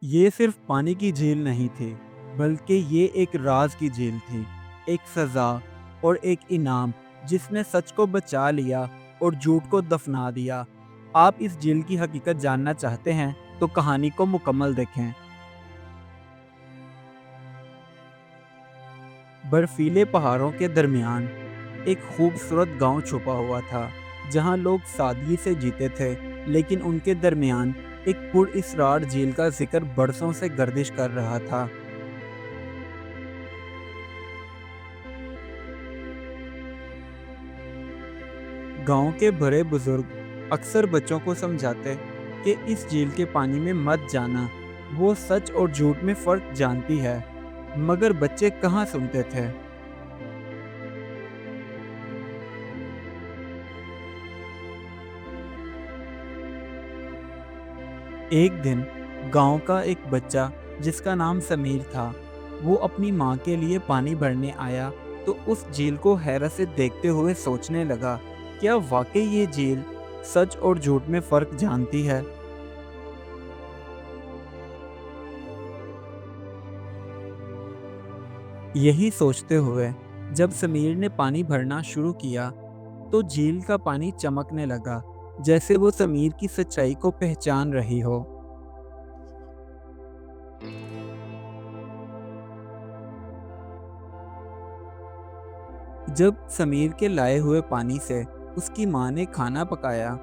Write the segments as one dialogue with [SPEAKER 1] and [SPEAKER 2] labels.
[SPEAKER 1] ये सिर्फ पानी की झील नहीं थी, बल्कि ये एक राज की झील थी, एक सज़ा और एक इनाम जिसने सच को बचा लिया और झूठ को दफना दिया। आप इस झील की हकीकत जानना चाहते हैं, तो कहानी को मुकम्मल देखें। बर्फीले पहाड़ों के दरमियान एक खूबसूरत गांव छुपा हुआ था, जहां लोग सादगी से जीते थे, लेकिन उनके दरमियान एक पुरअसरार झील का जिक्र बरसों से गर्दिश कर रहा था। गांव के बड़े बुजुर्ग अक्सर बच्चों को समझाते कि इस झील के पानी में मत जाना, वो सच और झूठ में फर्क जानती है। मगर बच्चे कहाँ सुनते थे। एक दिन गांव का एक बच्चा जिसका नाम समीर था, वो अपनी माँ के लिए पानी भरने आया तो उस झील को हैरत से देखते हुए सोचने लगा, क्या वाकई ये झील सच और झूठ में फर्क जानती है। यही सोचते हुए जब समीर ने पानी भरना शुरू किया, तो झील का पानी चमकने लगा, जैसे वो समीर की सच्चाई को पहचान रही हो। जब समीर के लाए हुए पानी से उसकी माँ ने खाना पकाया,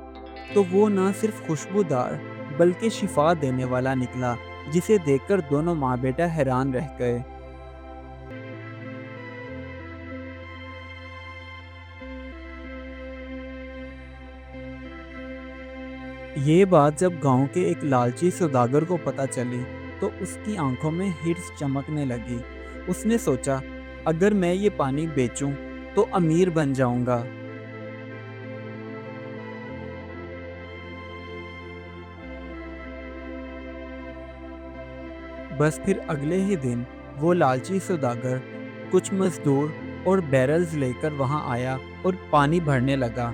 [SPEAKER 1] तो वो न सिर्फ खुशबूदार बल्कि शिफा देने वाला निकला, जिसे देखकर दोनों माँ बेटा हैरान रह गए। ये बात जब गांव के एक लालची सौदागर को पता चली, तो उसकी आंखों में हिर्स चमकने लगी। उसने सोचा, अगर मैं ये पानी बेचूं तो अमीर बन जाऊंगा। बस फिर अगले ही दिन वो लालची सौदागर कुछ मजदूर और बैरल्स लेकर वहां आया और पानी भरने लगा।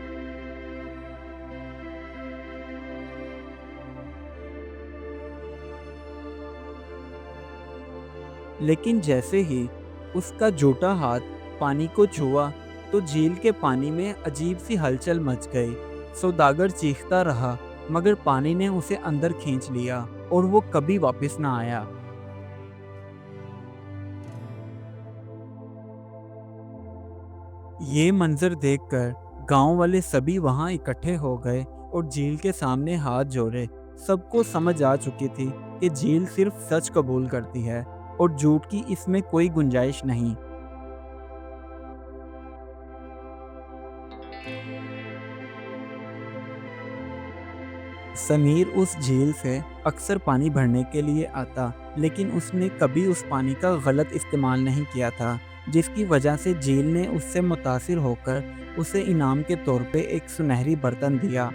[SPEAKER 1] लेकिन जैसे ही उसका झूठा हाथ पानी को छुआ, तो झील के पानी में अजीब सी हलचल मच गई। सौदागर चीखता रहा, मगर पानी ने उसे अंदर खींच लिया और वो कभी वापस ना आया। ये मंजर देखकर गांव वाले सभी वहां इकट्ठे हो गए और झील के सामने हाथ जोड़े। सबको समझ आ चुकी थी कि झील सिर्फ सच कबूल करती है और झूठ की इसमें कोई गुंजाइश नहीं। समीर उस झील से अक्सर पानी भरने के लिए आता, लेकिन उसने कभी उस पानी का गलत इस्तेमाल नहीं किया था, जिसकी वजह से झील ने उससे मुतासिर होकर उसे इनाम के तौर पे एक सुनहरी बर्तन दिया।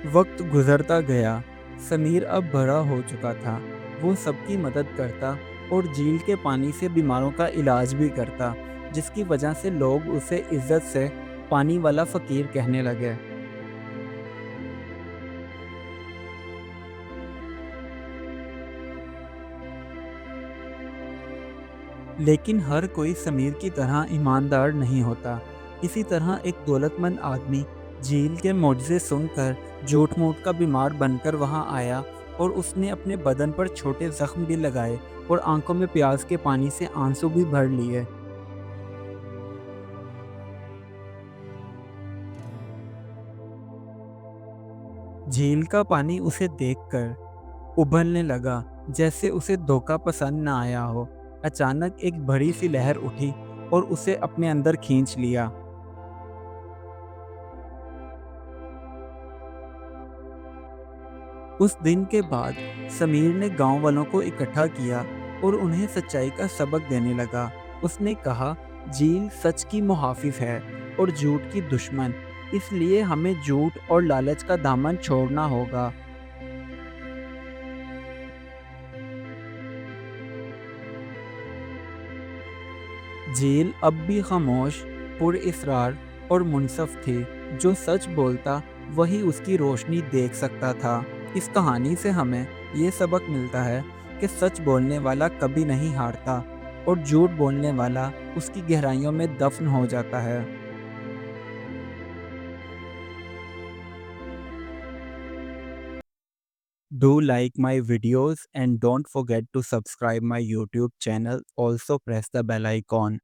[SPEAKER 1] वक्त गुजरता गया। समीर अब बड़ा हो चुका था। वो सबकी मदद करता और झील के पानी से बीमारों का इलाज भी करता, जिसकी वजह से लोग उसे इज्जत से पानी वाला फकीर कहने लगे। लेकिन हर कोई समीर की तरह ईमानदार नहीं होता। इसी तरह एक दौलतमंद आदमी झील के मुआवजे सुनकर झूठ मूठ का बीमार बनकर वहां आया, और उसने अपने बदन पर छोटे जख्म भी लगाए और आंखों में प्यास के पानी से आंसू भी भर लिए। झील का पानी उसे देखकर उबलने लगा, जैसे उसे धोखा पसंद न आया हो। अचानक एक बड़ी सी लहर उठी और उसे अपने अंदर खींच लिया। उस दिन के बाद समीर ने गांव वालों को इकट्ठा किया और उन्हें सच्चाई का सबक देने लगा। उसने कहा, झील सच की मुहाफिज है और झूठ की दुश्मन, इसलिए हमें झूठ और लालच का दामन छोड़ना होगा। झील अब भी खामोश, पुरअसरार और मुनसफ थे। जो सच बोलता वही उसकी रोशनी देख सकता था। इस कहानी से हमें ये सबक मिलता है कि सच बोलने वाला कभी नहीं हारता और झूठ बोलने वाला उसकी गहराइयों में दफन हो जाता है। Do like my videos and don't forget to subscribe my YouTube channel. Also press the bell icon.